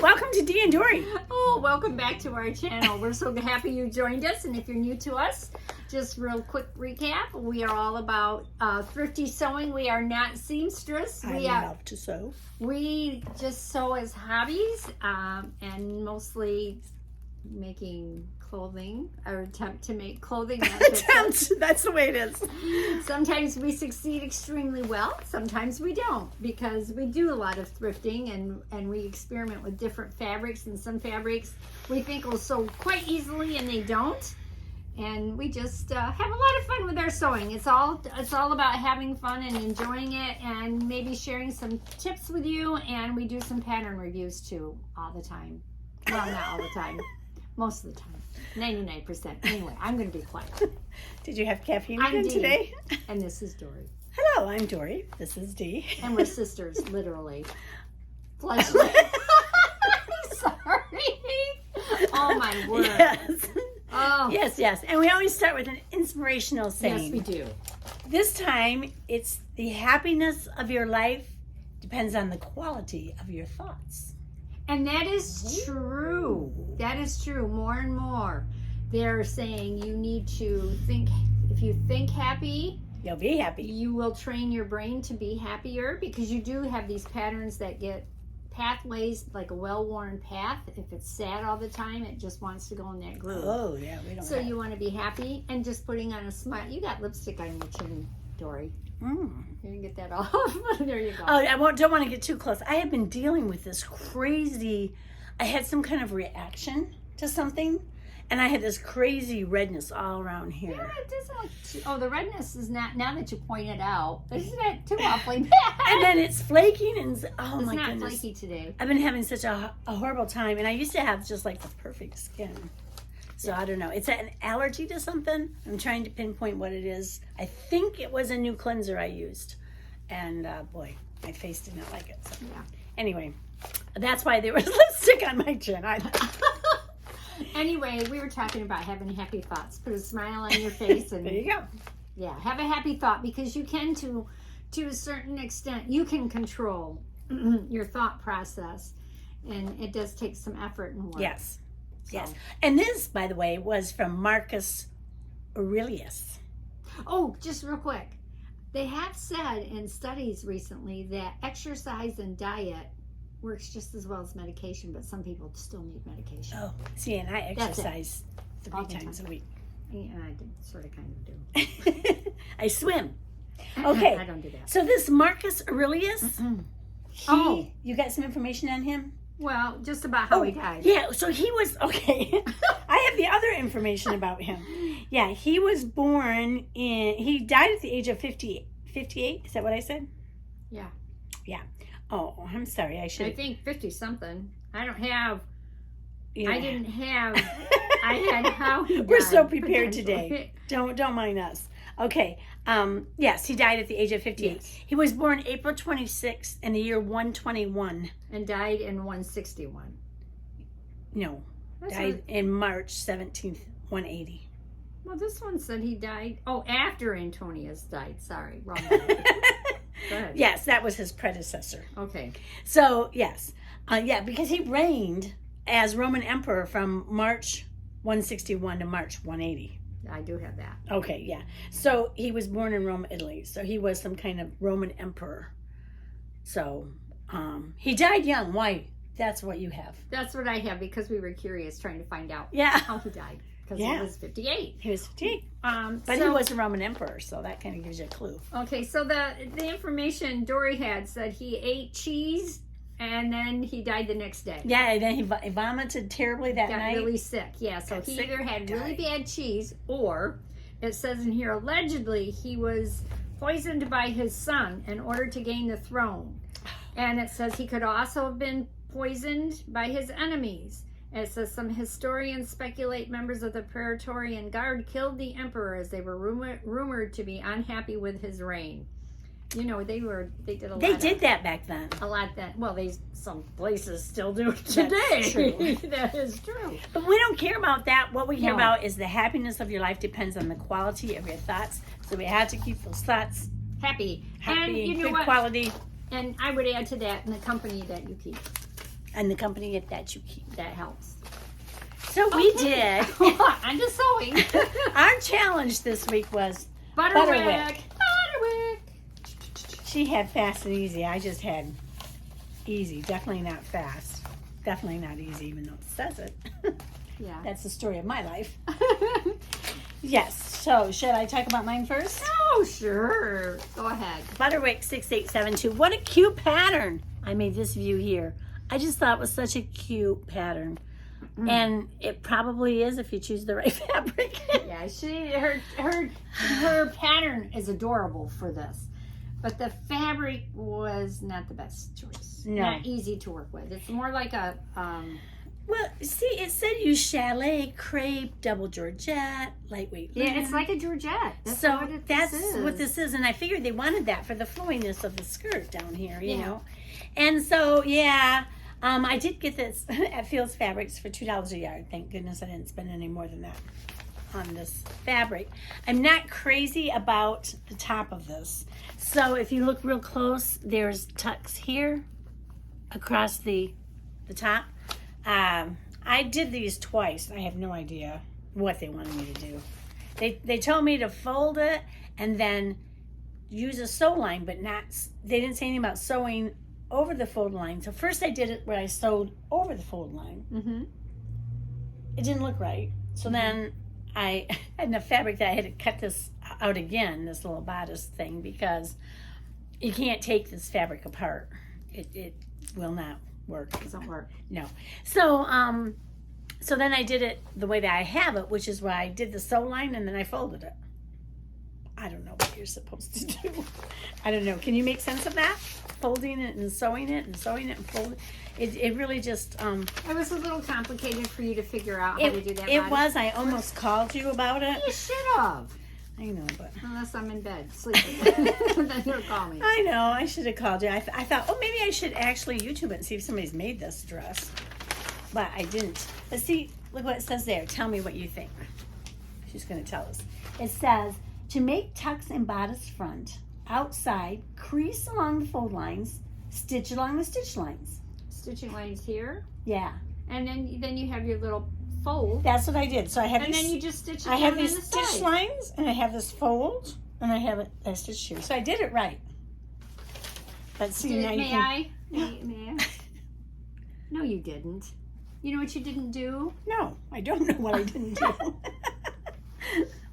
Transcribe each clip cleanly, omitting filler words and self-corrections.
Welcome to Dee and Dory. Oh, welcome back to our channel. We're so happy you joined us. And if you're new to us, just real quick recap. We are all about thrifty sewing. We are not seamstress. I love to sew. We just sew as hobbies and mostly making clothing or attempt to make clothing. That's the way it is. Sometimes we succeed extremely well. Sometimes we don't, because we do a lot of thrifting and we experiment with different fabrics, and some fabrics we think will sew quite easily and they don't. And we just have a lot of fun with our sewing. It's all about having fun and enjoying it, and maybe sharing some tips with you. And we do some pattern reviews too all the time. Well, not all the time. Most of the time. 99%. Anyway, I'm going to be quiet. Did you have caffeine again today? And this is Dory. Hello, I'm Dory. This is Dee. And we're sisters, literally. Fleshly. Sorry. Oh, my word. Yes. Oh. Yes. And we always start with an inspirational saying. Yes, we do. This time, it's the happiness of your life depends on the quality of your thoughts. And that is true. That is true. More and more, they're saying you need to think. If you think happy, you'll be happy. You will train your brain to be happier, because you do have these patterns that get pathways, like a well-worn path. If it's sad all the time, it just wants to go in that groove. Oh, yeah. We don't. So you want to be happy and just putting on a smile. You got lipstick on your chin, Dory. You can get that off. There you go. Oh, I don't want to get too close. I have been dealing with this crazy. I had some kind of reaction to something, and I had this crazy redness all around here. Yeah, it doesn't look the redness is not, now that you point it out, isn't that too awfully bad? And then it's flaking, and oh it's my not goodness. flaky today. I've been having such a horrible time, and I used to have just like the perfect skin. So I don't know. It's an allergy to something. I'm trying to pinpoint what it is. I think it was a new cleanser I used. And boy, my face did not like it. So. Yeah. Anyway, that's why there was lipstick on my chin. Anyway, we were talking about having happy thoughts. Put a smile on your face. And there you go. Yeah, have a happy thought, because you can, to a certain extent, you can control your thought process. And it does take some effort and work. Yes. So. Yes. And this, by the way, was from Marcus Aurelius. Oh, just real quick. They have said in studies recently that exercise and diet works just as well as medication, but some people still need medication. Oh, see, and I exercise 3 times a week. Yeah, I sort of kind of do. I swim. Okay. I don't do that. So this Marcus Aurelius, you got some information on him? Well, just about how he died. Yeah, so he was, okay. I have the other information about him. Yeah, he was born he died at the age of 58. Is that what I said? Yeah. Yeah. Oh, I'm sorry. I think 50-something. I don't have, yeah. I didn't have, I had how he died. We're so prepared today. Don't mind us. Okay. Yes, he died at the age of 58. Yes. He was born April 26th in the year 121. And died in 161. No. Died in March 17th, 180. Well, this one said he died. Oh, after Antonius died. Sorry, wrong one. Go ahead. Yes, that was his predecessor. Okay. So, yes. Because he reigned as Roman emperor from March 161 to March 180. I do have that. Okay, yeah. So he was born in Rome, Italy. So he was some kind of Roman emperor. So he died young. Why? That's what you have. That's what I have, because we were curious trying to find out how he died. Because he was 58. He was 58. But he was a Roman emperor, so that kind of gives you a clue. Okay, so the information Dory had said he ate cheese, and then he died the next day. Yeah, and then he vomited terribly that night. Got really sick, yeah. So he either had really bad cheese, or it says in here, allegedly he was poisoned by his son in order to gain the throne. And it says he could also have been poisoned by his enemies. It says some historians speculate members of the Praetorian Guard killed the emperor as they were rumored to be unhappy with his reign. You know, they did a lot. They did that back then. A lot that. Well, some places still do it today. True. That is true. But we don't care about that. What we care about is the happiness of your life depends on the quality of your thoughts. So we have to keep those thoughts happy, and you know good quality. And I would add to that, in the company that you keep. and the company that you keep. That helps. So we did. I'm just sewing. Our challenge this week was Butterick. She had fast and easy. I just had easy. Definitely not fast. Definitely not easy, even though it says it. Yeah. That's the story of my life. Yes. So, should I talk about mine first? Oh, sure. Go ahead. Butterick 6872. What a cute pattern. I made this view here. I just thought it was such a cute pattern. And it probably is if you choose the right fabric. Yeah, her pattern is adorable for this. But the fabric was not the best choice. No. Not easy to work with. It's more like a Well, see, it said use chalet, crepe, double Georgette, lightweight. yeah, it's like a Georgette. That's So what that's this is. what this is, and I figured they wanted that for the flowiness of the skirt down here, you Yeah. know. And so, yeah, I did get this at Fields Fabrics for $2 a yard. Thank goodness I didn't spend any more than that on this fabric. I'm not crazy about the top of this. So if you look real close, there's tucks here across the top. I did these twice. I have no idea what they wanted me to do. They told me to fold it and then use a sew line, but not. They didn't say anything about sewing over the fold line. So first I did it where I sewed over the fold line. Mm-hmm. It didn't look right. So then I had enough fabric that I had to cut this out again, this little bodice thing, because you can't take this fabric apart. It will not work. Doesn't work. No. So so then I did it the way that I have it, which is where I did the sew line and then I folded it. I don't know what you're supposed to do. I don't know. Can you make sense of that? Folding it and sewing it and sewing it and folding it really just It was a little complicated for you to figure out how to do that. it body. was. I almost called you about it. You should have. I know, but Unless I'm in bed sleeping. Then you'll call me. I know, I should have called you. I thought, oh, maybe I should actually YouTube it and see if somebody's made this dress. But I didn't. But see, look what it says there. Tell me what you think. She's going to tell us. It says, to make tucks and bodice front, outside, crease along the fold lines, stitch along the stitch lines. Stitching lines here. Yeah. And then you have your little fold. That's what I did. So I have And these, then you just stitch it I have down these on the stitch side. lines, and I have this fold, and I have a stitch here. So I did it right. But see, now you May can... I? May I? No, you didn't. You know what you didn't do? No, I don't know what I didn't do.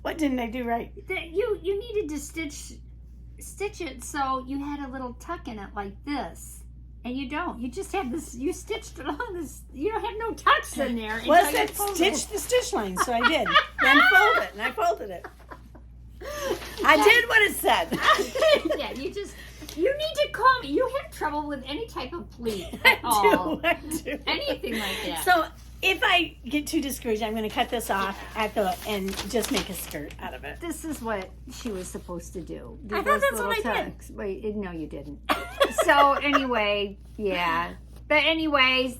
What didn't I do right? That you needed to stitch it so you had a little tuck in it like this. And you don't. You just have this. You stitched it on this. You don't have no tucks in there. Well, it until you said fold stitch the stitch line, so I did. Then fold it, and I folded it. I did what it said. Yeah, you need to call me. You have trouble with any type of pleat at all. I do. Anything like that. So if I get too discouraged, I'm going to cut this off and just make a skirt out of it. This is what she was supposed to do. I thought that's what I did. Wait, no, you didn't. So anyway, yeah. But anyways,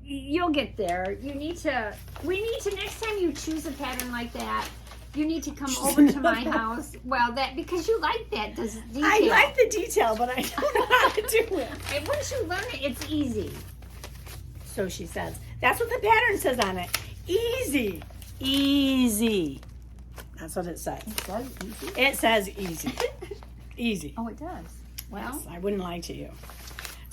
you'll get there. We need to, next time you choose a pattern like that, you need to come over to my house. Well, because you like that detail. I like the detail, but I don't know how to do it. And once you learn it, it's easy. So she says. That's what the pattern says on it. Easy. Easy. That's what it says. It says easy. It says easy. Easy. Oh, it does. Well, Yes, I wouldn't lie to you.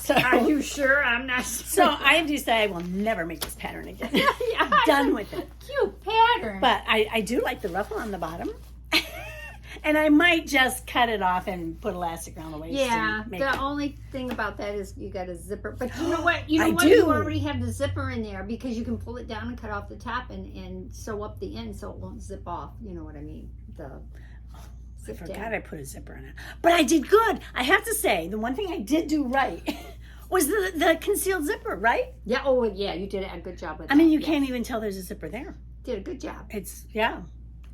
So, are you sure? I'm not sure. so I have decided I will never make this pattern again. Yeah, Done with it. Cute pattern. But I do like the ruffle on the bottom. And I might just cut it off and put elastic around the waist. yeah, and make the it. only thing about that is you got a zipper. But you know what? You know I what? do. You already have the zipper in there because you can pull it down and cut off the top and sew up the end so it won't zip off. You know what I mean? The I zip forgot down. I put a zipper in it. But I did good. I have to say, the one thing I did do right was the concealed zipper, right? Yeah. Oh, yeah. You did a good job with that. I mean, you Yes. can't even tell there's a zipper there. Did a good job. It's, yeah.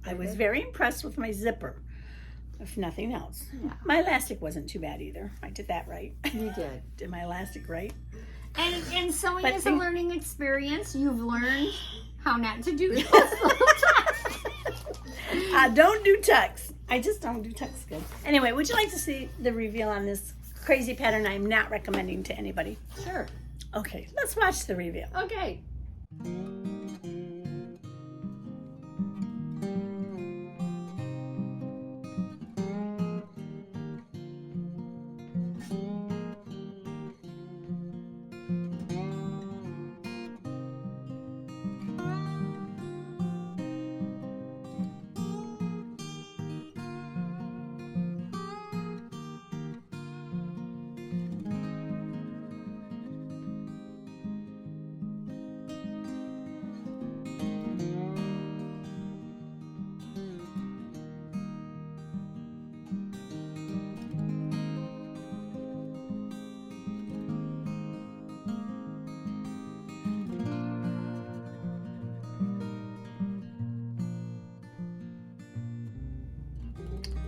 I was good. very impressed with my zipper, if nothing else. Yeah. My elastic wasn't too bad either. I did that right. You did. Did my elastic right? And sewing But is a think- learning experience. You've learned how not to do those little tucks. I don't do tucks. I just don't do tucks good. Anyway, would you like to see the reveal on this crazy pattern I'm not recommending to anybody? Sure. Okay, let's watch the reveal. Okay.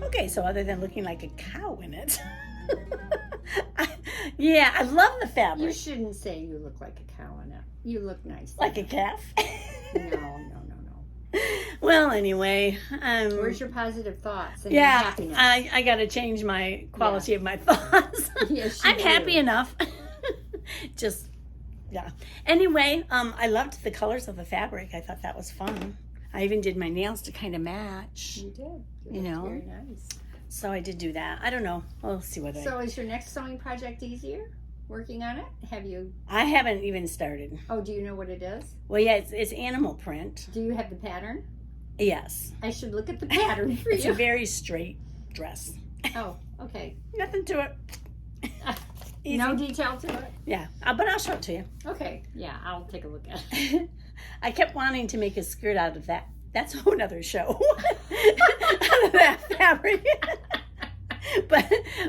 Okay, so other than looking like a cow in it, yeah, I love the fabric. You shouldn't say you look like a cow in it. You look nice. Like a calf? No. Well, anyway. Where's your positive thoughts and yeah, your happiness? I got to change my quality of my thoughts. Yes, I'm you happy do. enough. Just, yeah. Anyway, I loved the colors of the fabric. I thought that was fun. I even did my nails to kind of match. You did. You know? Very nice. So I did do that. I don't know. We'll see whether So is your next sewing project easier? Working on it? Have you? I haven't even started. Oh, do you know what it is? Well, yeah, it's animal print. Do you have the pattern? Yes. I should look at the pattern for It's you. a very straight dress. Oh, okay. Nothing to it. Easy. No detail to it? Yeah, but I'll show it to you. Okay. Yeah, I'll take a look at it. I kept wanting to make a skirt out of that. That's a whole nother show. Out of that fabric.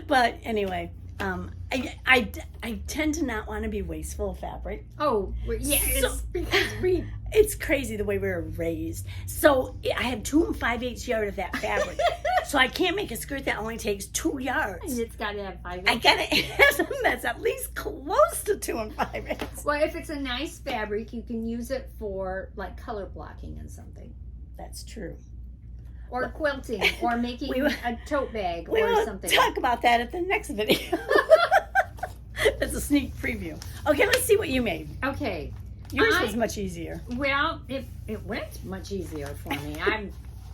but anyway, I tend to not want to be wasteful of fabric. Oh, yeah, it's because It's crazy the way we were raised. So I have 2 5/8 yards of that fabric. So I can't make a skirt that only takes 2 yards. it's got to have 5 I gotta have something that's at least close to 2 5/8. Well, if it's a nice fabric, you can use it for like color blocking and something. That's true. Or quilting, or making a tote bag We or will something. talk about that at the next video. That's a sneak preview. Okay, let's see what you made. Okay. Yours was much easier. Well, it went much easier for me.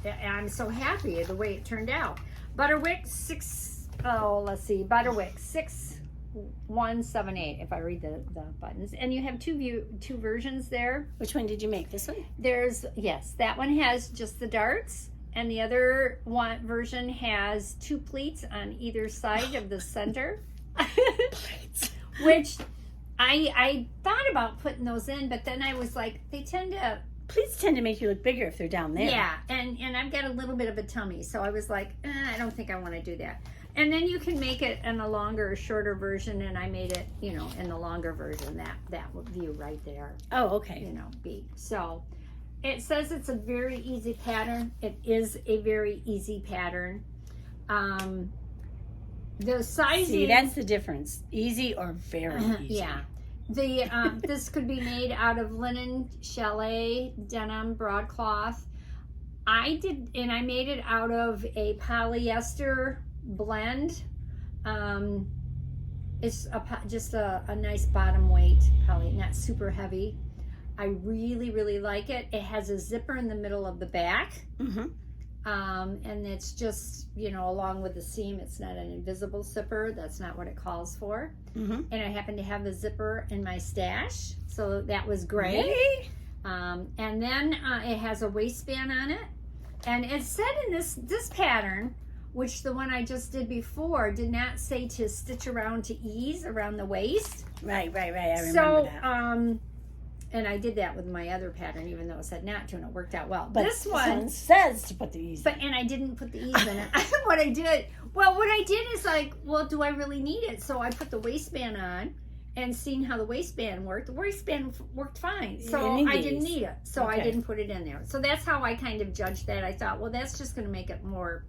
I'm so happy the way it turned out. Butterick 6178. If I read the buttons, and you have two versions there. Which one did you make? This one? There's that one has just the darts, and the other one version has 2 pleats on either side of the center. Pleats. Which I thought about putting those in, but then I was like, they tend to. Pleats tend to make you look bigger if they're down there. Yeah, and I've got a little bbit of a tummy, so I was like, I don't think I want to do that. And then you can make it in a longer or shorter version, and I made it, in the longer version, that view right there, Oh, okay. B. So it says it's a very easy pattern. It is a very easy pattern. The sizing. See, that's the difference. Easy or very easy. Yeah. This could be made out of linen, chalet, denim, broadcloth. I made it out of a polyester blend. It's just a nice bottom weight, poly, not super heavy. I really, really like it. It has a zipper in the middle of the back. Mm-hmm. And it's just, along with the seam, it's not an invisible zipper. That's not what it calls for. Mm-hmm. And I happen to have the zipper in my stash, so that was great. Yay. And then it has a waistband on it. And it said in this pattern, which the one I just did before did not say to stitch around to ease around the waist. Right. I remember that. And I did that with my other pattern, even though it said not to, and it worked out well. But this one says to put the ease in. and I didn't put the ease in it. What I did is like, well, do I really need it? So I put the waistband on and seeing how the waistband worked. The waistband worked fine. So I didn't need it. So I didn't put it in there. So that's how I kind of judged that. I thought, well, that's just going to make it more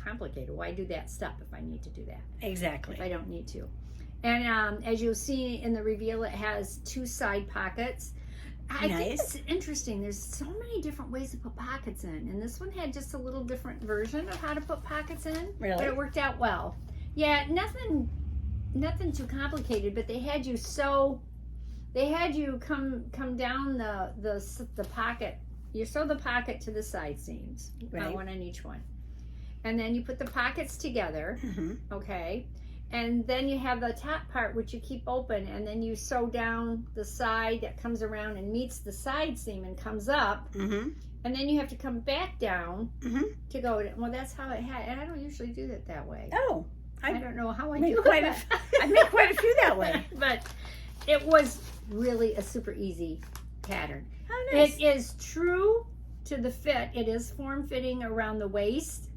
complicated. Why do that step if I need to do that? Exactly. If I don't need to. And as you'll see in the reveal, it has 2 side pockets. I think it's interesting. There's so many different ways to put pockets in. And this one had just a little different version of how to put pockets in. Really? But it worked out well. Yeah, nothing nothing too complicated, but they had you come down the pocket. You sew the pocket to the side seams, Right. one on each one. And then you put the pockets together, Mm-hmm. okay? And then you have the top part, which you keep open, and then you sew down the side that comes around and meets the side seam and comes up. Mm-hmm. And then you have to come back down Mm-hmm. to go. Well, that's how it had. And I don't usually do it that way. Oh, I don't know how I make do quite it. I make quite a few that way. But it was really a super easy pattern. Oh, nice. It is true to the fit. It is form-fitting around the waist.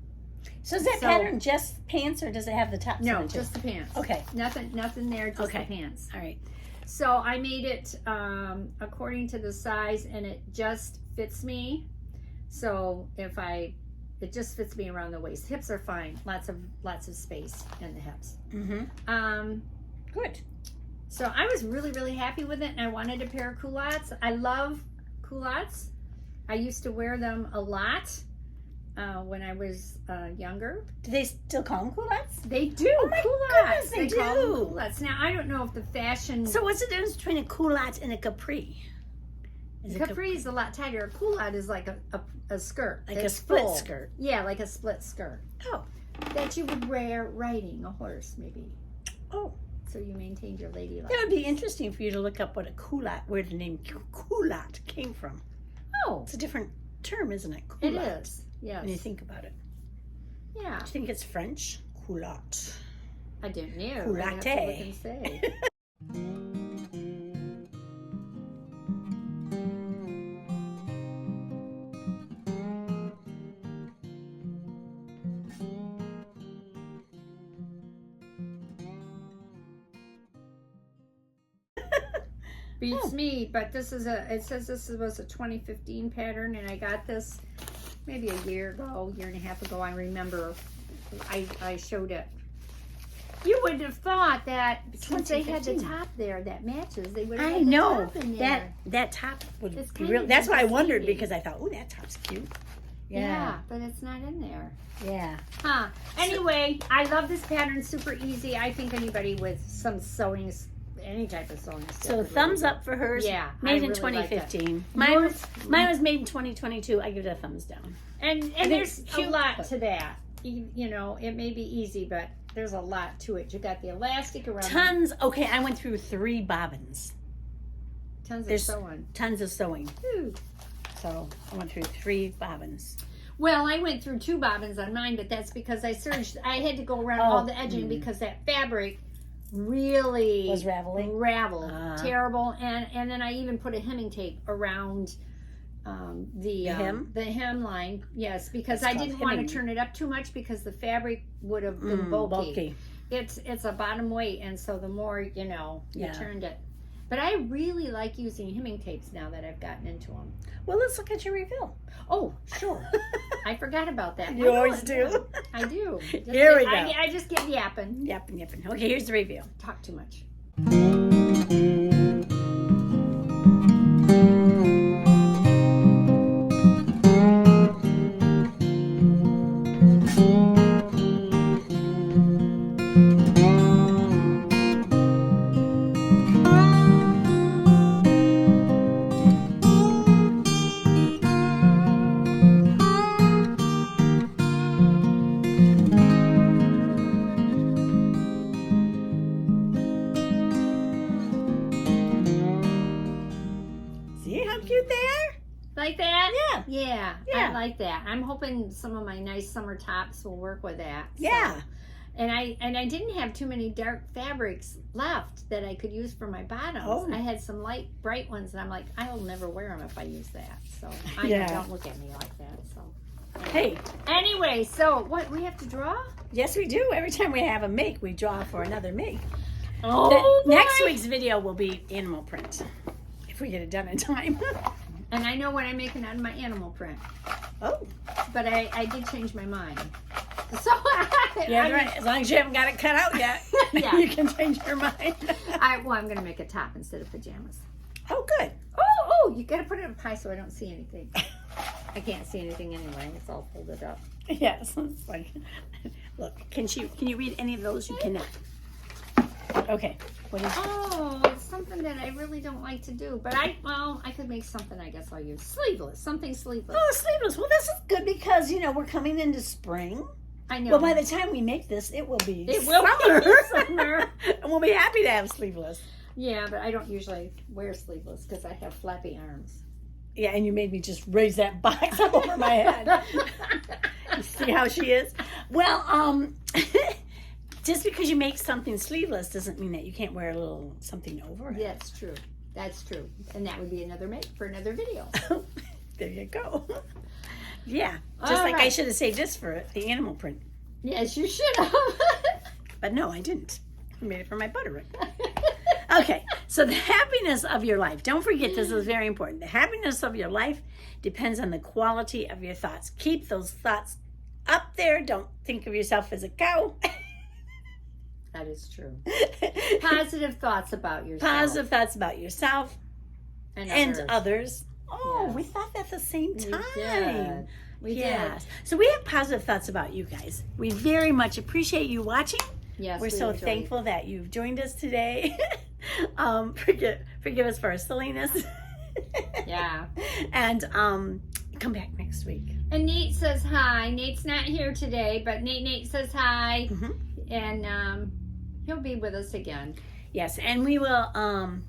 So is that pattern just pants, or does it have the top? No, sewn too? just the pants. Okay. Nothing there, just Okay. the pants. All right. So I made it according to the size, and it just fits me. So it just fits me around the waist. Hips are fine. Lots of space in the hips. Mm-hmm. Good. So I was really, really happy with it, and I wanted a pair of culottes. I love culottes. I used to wear them a lot when I was younger. Do they still call them culottes? They do. Oh my culottes. goodness, they call them do. culottes. Now I don't know if the fashion. So what's the difference between a culotte and a capri? Is it Capri is a lot tighter. A culotte is like a skirt. like a It's split full. skirt? Yeah, like a split skirt Oh. that you would wear riding a horse, maybe. Oh. So you maintained your ladylike. That would be interesting for you to look up what a culotte, where the name culotte came from. Oh, It's a different term, isn't it? it Culotte, is. Yes. when you think about it. Yeah. Do you think it's French? Culotte. I didn't know. Culotte. I'd have to look and say. Beats me, but it says this was a 2015 pattern, and I got this maybe a year and a half ago. I remember I showed it. You would have thought that since they had the 2015. top there that matches, they would have I had the know top in there. that top would It's be kind real. of That's why I wondered, deceiving. because I thought, oh, that top's cute. Yeah, but it's not in there. Yeah. Huh. Anyway, I love this pattern. Super easy. I think anybody with some sewing, any type of sewing. So thumbs up for hers. Yeah, I Made in really like that. 2015. Yours- Mine was made in 2022. I give it a thumbs down. And think there's it's a cute, lot but- to that. You know, it may be easy, but there's a lot to it. You got the elastic around. Tons. Okay, I went through 3 bobbins. Tons There's- of sewing. Tons of sewing. Ooh. So I went through 3 bobbins. Well, I went through 2 bobbins on mine, but that's because I serged. I had to go around all the edging because that fabric really Was raveling? raveled, terrible. And then I even put a hemming tape around the hem? the hem line. Yes, because It's I called didn't want hemming. to turn it up too much because the fabric would have been bulky. It's a bottom weight, and so the more you Yeah. turned it. But I really like using hemming tapes now that I've gotten into them. Well, let's look at your reveal. Oh, sure. I forgot about that. You I know always it. do. I do. Here we go. I just get yapping. Yapping. Okay, here's the reveal. Talk too much. See how cute they are? Like that? Yeah. Yeah. Yeah. I like that. I'm hoping some of my nice summer tops will work with that. So. Yeah. And I didn't have too many dark fabrics left that I could use for my bottoms. Oh. I had some light, bright ones, and I'm like, I'll never wear them if I use that. So Yeah. don't look at me like that. So Hey, anyway, so what we have to draw? yes, we do. Every time we have a make, we draw for another make. Oh, Next week's video will be animal print, if we get it done in time. And I know what I'm making out of my animal print, Oh, but I did change my mind. So yeah, right. As long as you haven't got it cut out yet, Yeah. you can change your mind. I'm going to make a top instead of pajamas. Oh, good. Oh, you got to put it up high so I don't see anything. I can't see anything anyway. It's all folded up. Yes, it's like, look, can you read any of those? You cannot. Okay. What is Oh, it's something that I really don't like to do. But I could make something I guess I'll use. Sleeveless. Something sleeveless. Oh, sleeveless. Well, this is good because, we're coming into spring. I know. Well, by the time we make this, it will be summer. And we'll be happy to have sleeveless. Yeah, but I don't usually wear sleeveless because I have flappy arms. Yeah, and you made me just raise that box up over my head. You see how she is? Well, just because you make something sleeveless doesn't mean that you can't wear a little something over it. Yeah, that's true. That's true. And that would be another make for another video. There you go. Yeah, just like I should have saved this for the animal print. Yes, you should have. But no, I didn't. I made it for my Butterick. Okay, so the happiness of your life. Don't forget, this is very important. The happiness of your life depends on the quality of your thoughts. Keep those thoughts up there. Don't think of yourself as a cow. That is true. Positive thoughts about yourself. Positive thoughts about yourself and others. Oh, Yes. we thought that at the same time. We did. So we have positive thoughts about you guys. We very much appreciate you watching. Yes, We're so thankful that you've joined us today. Forgive us for our silliness. Yeah. And come back next week. And Nate says hi. Nate's not here today, but Nate says hi. Mm-hmm. And he'll be with us again. Yes, and we will.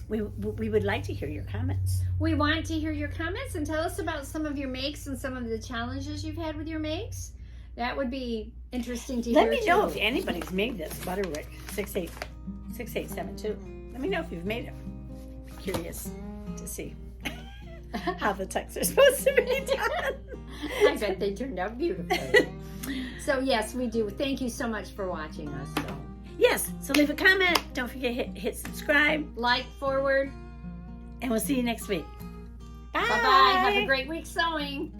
We would like to hear your comments. We want to hear your comments and tell us about some of your makes and some of the challenges you've had with your makes. That would be interesting to hear. Let me know if anybody's made this Butterick 6872. Let me know if you've made it. Curious to see how the tucks are supposed to be done. I bet they turned out beautifully. So yes, we do. Thank you so much for watching us. So. Yes, so leave a comment. Don't forget hit subscribe. Like forward. And we'll see you next week. Bye. Bye-bye. Have a great week sewing.